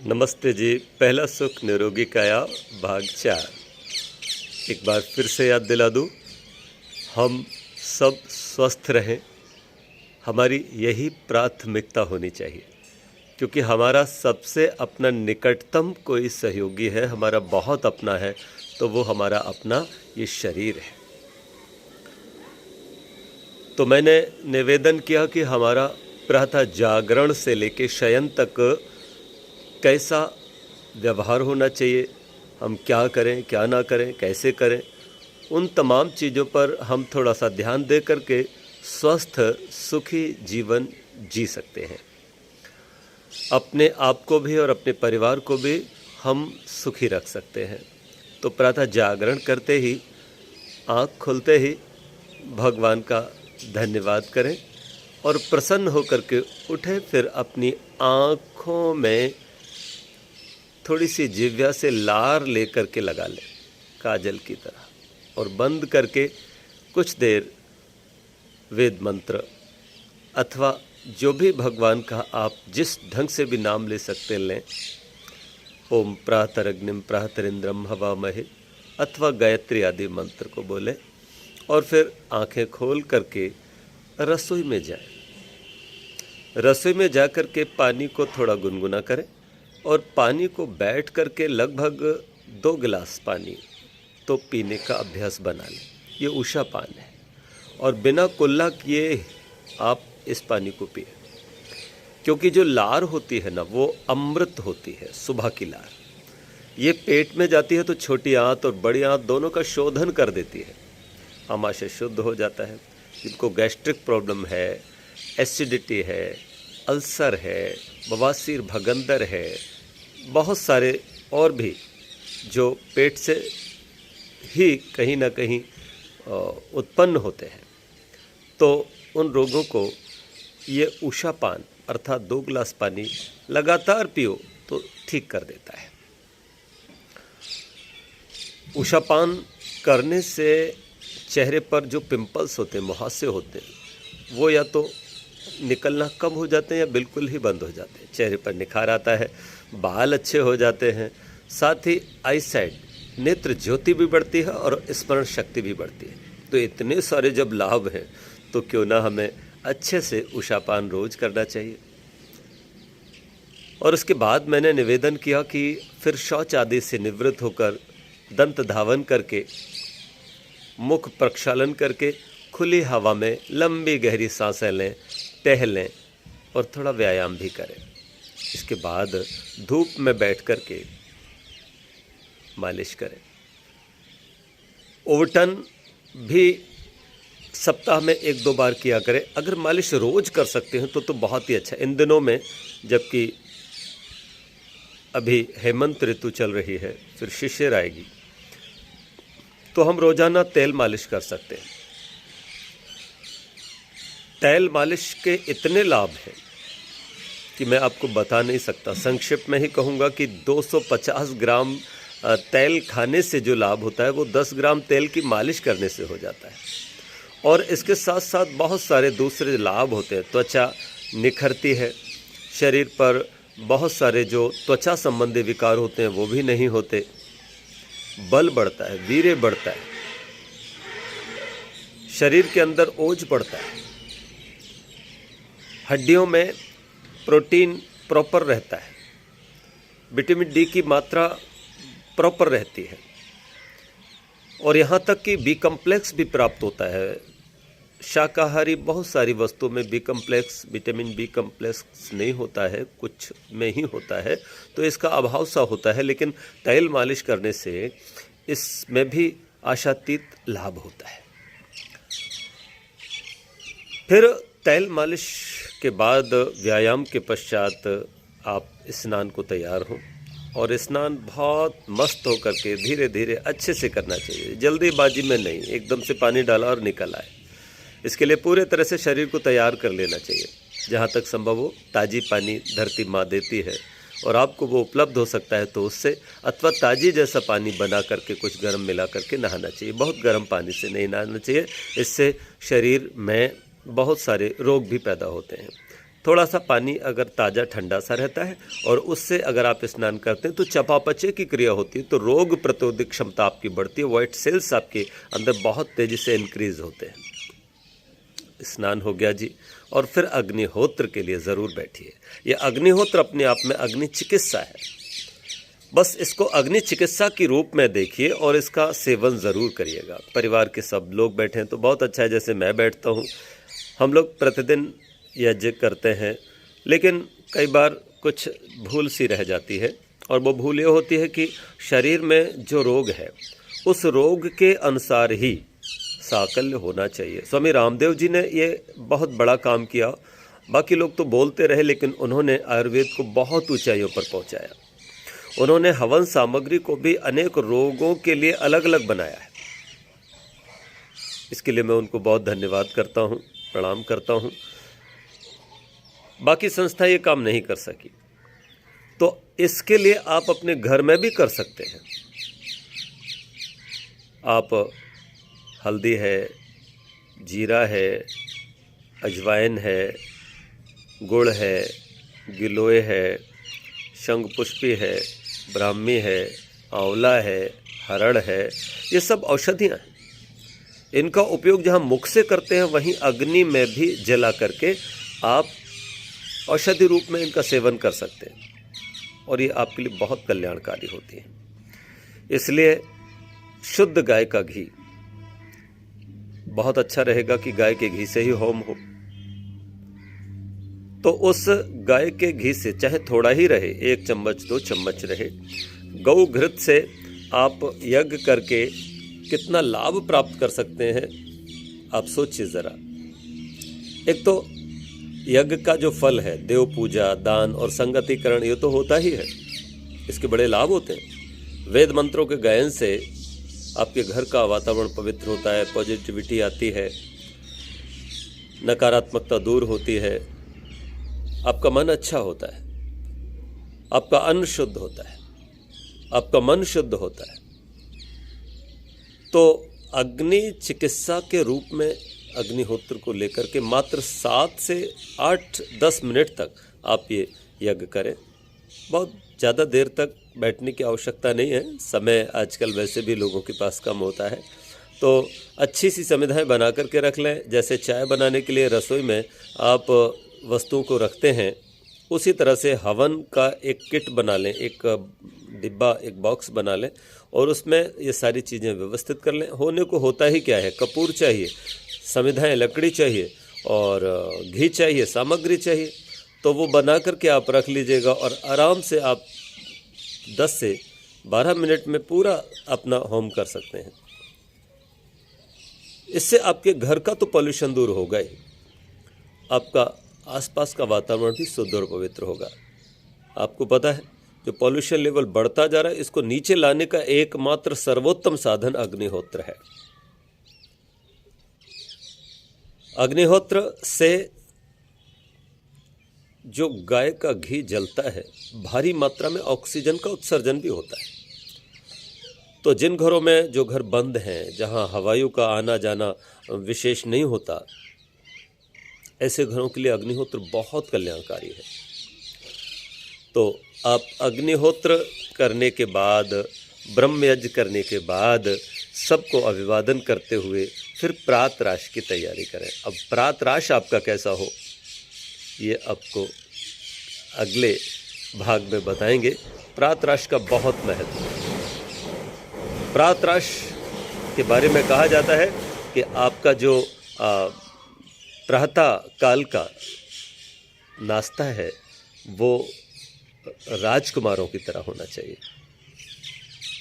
नमस्ते जी। पहला सुख निरोगी काया भाग 4। एक बार फिर से याद दिला दूं, हम सब स्वस्थ रहें, हमारी यही प्राथमिकता होनी चाहिए, क्योंकि हमारा सबसे अपना निकटतम कोई सहयोगी है, हमारा बहुत अपना है, तो वो हमारा अपना ये शरीर है। तो मैंने निवेदन किया कि हमारा प्रातः जागरण से लेकर शयन तक कैसा व्यवहार होना चाहिए, हम क्या करें क्या ना करें, कैसे करें, उन तमाम चीज़ों पर हम थोड़ा सा ध्यान दे करके स्वस्थ सुखी जीवन जी सकते हैं। अपने आप को भी और अपने परिवार को भी हम सुखी रख सकते हैं। तो प्रातः जागरण करते ही, आँख खुलते ही भगवान का धन्यवाद करें और प्रसन्न होकर के उठे। फिर अपनी आँखों में थोड़ी सी जिह्वा से लार लेकर के लगा लें काजल की तरह, और बंद करके कुछ देर वेद मंत्र अथवा जो भी भगवान का आप जिस ढंग से भी नाम ले सकते लें, ओम प्रातरग्निम प्रातरिंद्रम हवामहे अथवा गायत्री आदि मंत्र को बोलें, और फिर आंखें खोल करके रसोई में जाएं। रसोई में जा कर के पानी को थोड़ा गुनगुना करें और पानी को बैठ कर के लगभग 2 गिलास पानी तो पीने का अभ्यास बना लें। ये उषा पान है और बिना कुल्ला किए आप इस पानी को पिए, क्योंकि जो लार होती है ना, वो अमृत होती है। सुबह की लार ये पेट में जाती है तो छोटी आंत और बड़ी आंत दोनों का शोधन कर देती है, आमाशय शुद्ध हो जाता है। जिनको गैस्ट्रिक प्रॉब्लम है, एसिडिटी है, अल्सर है, बवासीर भगंदर है, बहुत सारे और भी जो पेट से ही कहीं ना कहीं उत्पन्न होते हैं, तो उन रोगों को ये उषा पान अर्थात 2 गिलास पानी लगातार पियो तो ठीक कर देता है। उषा पान करने से चेहरे पर जो पिंपल्स होते हैं, मुहासे होते हैं, वो या तो निकलना कम हो जाते हैं या बिल्कुल ही बंद हो जाते हैं। चेहरे पर निखार आता है, बाल अच्छे हो जाते हैं, साथ ही आई साइट नेत्र ज्योति भी बढ़ती है और स्मरण शक्ति भी बढ़ती है। तो इतने सारे जब लाभ हैं तो क्यों ना हमें अच्छे से उषापान रोज करना चाहिए। और उसके बाद मैंने निवेदन किया कि फिर शौच आदि से निवृत्त होकर दंत धावन करके, मुख प्रक्षालन करके खुली हवा में लंबी गहरी सांसें लें, टहलें और थोड़ा व्यायाम भी करें। इसके बाद धूप में बैठ कर के मालिश करें। ओवटन भी सप्ताह में 1-2 बार किया करें। अगर मालिश रोज कर सकते हैं तो बहुत ही अच्छा। इन दिनों में जबकि अभी हेमंत ऋतु चल रही है, फिर शिशिर आएगी, तो हम रोजाना तेल मालिश कर सकते हैं। तेल मालिश के इतने लाभ हैं कि मैं आपको बता नहीं सकता। संक्षिप्त में ही कहूँगा कि 250 ग्राम तेल खाने से जो लाभ होता है वो 10 ग्राम तेल की मालिश करने से हो जाता है। और इसके साथ साथ बहुत सारे दूसरे लाभ होते हैं। त्वचा निखरती है, शरीर पर बहुत सारे जो त्वचा संबंधी विकार होते हैं वो भी नहीं होते, बल बढ़ता है, वीर्य बढ़ता है, शरीर के अंदर ओज बढ़ता है, हड्डियों में प्रोटीन प्रॉपर रहता है, विटामिन डी की मात्रा प्रॉपर रहती है, और यहाँ तक कि बी कम्प्लेक्स भी प्राप्त होता है। शाकाहारी बहुत सारी वस्तुओं में B complex, vitamin B complex नहीं होता है, कुछ में ही होता है, तो इसका अभाव सा होता है। लेकिन तेल मालिश करने से इसमें भी आशातीत लाभ होता है। फिर तेल मालिश के बाद व्यायाम के पश्चात आप स्नान को तैयार हों, और स्नान बहुत मस्त होकर के धीरे धीरे अच्छे से करना चाहिए, जल्दीबाजी में नहीं, एकदम से पानी डाला और निकल आए। इसके लिए पूरे तरह से शरीर को तैयार कर लेना चाहिए। जहाँ तक संभव हो ताज़ी पानी धरती माँ देती है और आपको वो उपलब्ध हो सकता है तो उससे, अथवा ताज़ी जैसा पानी बना करके कुछ गर्म मिला करके नहाना चाहिए। बहुत गर्म पानी से नहीं नहाना चाहिए, इससे शरीर में बहुत सारे रोग भी पैदा होते हैं। थोड़ा सा पानी अगर ताज़ा ठंडा सा रहता है और उससे अगर आप स्नान करते हैं तो चयापचय की क्रिया होती है, तो रोग प्रतिरोधक क्षमता आपकी बढ़ती है, व्हाइट सेल्स आपके अंदर बहुत तेज़ी से इंक्रीज होते हैं। स्नान हो गया जी, और फिर अग्निहोत्र के लिए ज़रूर बैठिए। ये अग्निहोत्र अपने आप में अग्नि चिकित्सा है, बस इसको अग्नि चिकित्सा के रूप में देखिए और इसका सेवन ज़रूर करिएगा। परिवार के सब लोग बैठे हैं तो बहुत अच्छा है, जैसे मैं बैठता हूँ। हम लोग प्रतिदिन यज्ञ करते हैं, लेकिन कई बार कुछ भूल सी रह जाती है, और वो भूल ये होती है कि शरीर में जो रोग है उस रोग के अनुसार ही साकल्य होना चाहिए। स्वामी रामदेव जी ने ये बहुत बड़ा काम किया, बाकी लोग तो बोलते रहे, लेकिन उन्होंने आयुर्वेद को बहुत ऊंचाइयों पर पहुंचाया। उन्होंने हवन सामग्री को भी अनेक रोगों के लिए अलग अलग बनाया है। इसके लिए मैं उनको बहुत धन्यवाद करता हूँ, प्रणाम करता हूँ। बाकी संस्था ये काम नहीं कर सकी, तो इसके लिए आप अपने घर में भी कर सकते हैं। आप हल्दी है, जीरा है, अजवाइन है, गुड़ है, गिलोय है, शंखपुष्पी है, ब्राह्मी है, आंवला है, हरड़ है, ये सब औषधियाँ हैं। इनका उपयोग जहाँ मुख से करते हैं वहीं अग्नि में भी जला करके आप औषधि रूप में इनका सेवन कर सकते हैं, और ये आपके लिए बहुत कल्याणकारी होती है। इसलिए शुद्ध गाय का घी बहुत अच्छा रहेगा कि गाय के घी से ही होम हो। तो उस गाय के घी से चाहे थोड़ा ही रहे, 1 चम्मच 2 चम्मच रहे, गौ घृत से आप यज्ञ करके कितना लाभ प्राप्त कर सकते हैं, आप सोचिए ज़रा। एक तो यज्ञ का जो फल है, देव पूजा, दान और संगतिकरण, ये तो होता ही है, इसके बड़े लाभ होते हैं। वेद मंत्रों के गायन से आपके घर का वातावरण पवित्र होता है, पॉजिटिविटी आती है, नकारात्मकता दूर होती है, आपका मन अच्छा होता है, आपका अन्न शुद्ध होता है, आपका मन शुद्ध होता है। तो अग्नि चिकित्सा के रूप में अग्निहोत्र को लेकर के मात्र 7 से 8-10 मिनट तक आप ये यज्ञ करें। बहुत ज़्यादा देर तक बैठने की आवश्यकता नहीं है, समय आजकल वैसे भी लोगों के पास कम होता है, तो अच्छी सी सुविधाएं बना करके रख लें। जैसे चाय बनाने के लिए रसोई में आप वस्तुओं को रखते हैं, उसी तरह से हवन का एक किट बना लें, एक डिब्बा, एक बॉक्स बना लें, और उसमें ये सारी चीज़ें व्यवस्थित कर लें। होने को होता ही क्या है, कपूर चाहिए, समिधाएँ लकड़ी चाहिए, और घी चाहिए, सामग्री चाहिए, तो वो बना करके आप रख लीजिएगा, और आराम से आप 10 से 12 मिनट में पूरा अपना होम कर सकते हैं। इससे आपके घर का तो पॉल्यूशन दूर होगा ही, आपका आसपास का वातावरण भी शुद्ध और पवित्र होगा। आपको पता है जो पॉल्यूशन लेवल बढ़ता जा रहा है, इसको नीचे लाने का एकमात्र सर्वोत्तम साधन अग्निहोत्र है। अग्निहोत्र से जो गाय का घी जलता है, भारी मात्रा में ऑक्सीजन का उत्सर्जन भी होता है। तो जिन घरों में, जो घर बंद हैं, जहां हवायु का आना जाना विशेष नहीं होता, ऐसे घरों के लिए अग्निहोत्र बहुत कल्याणकारी है। तो आप अग्निहोत्र करने के बाद, ब्रह्मयज्ञ करने के बाद, सबको अभिवादन करते हुए फिर प्रातराश की तैयारी करें। अब प्रातराश आपका कैसा हो, ये आपको अगले भाग में बताएंगे। प्रातराश का बहुत महत्व है। प्रातराश के बारे में कहा जाता है कि आपका जो प्रातः काल का नाश्ता है वो राजकुमारों की तरह होना चाहिए।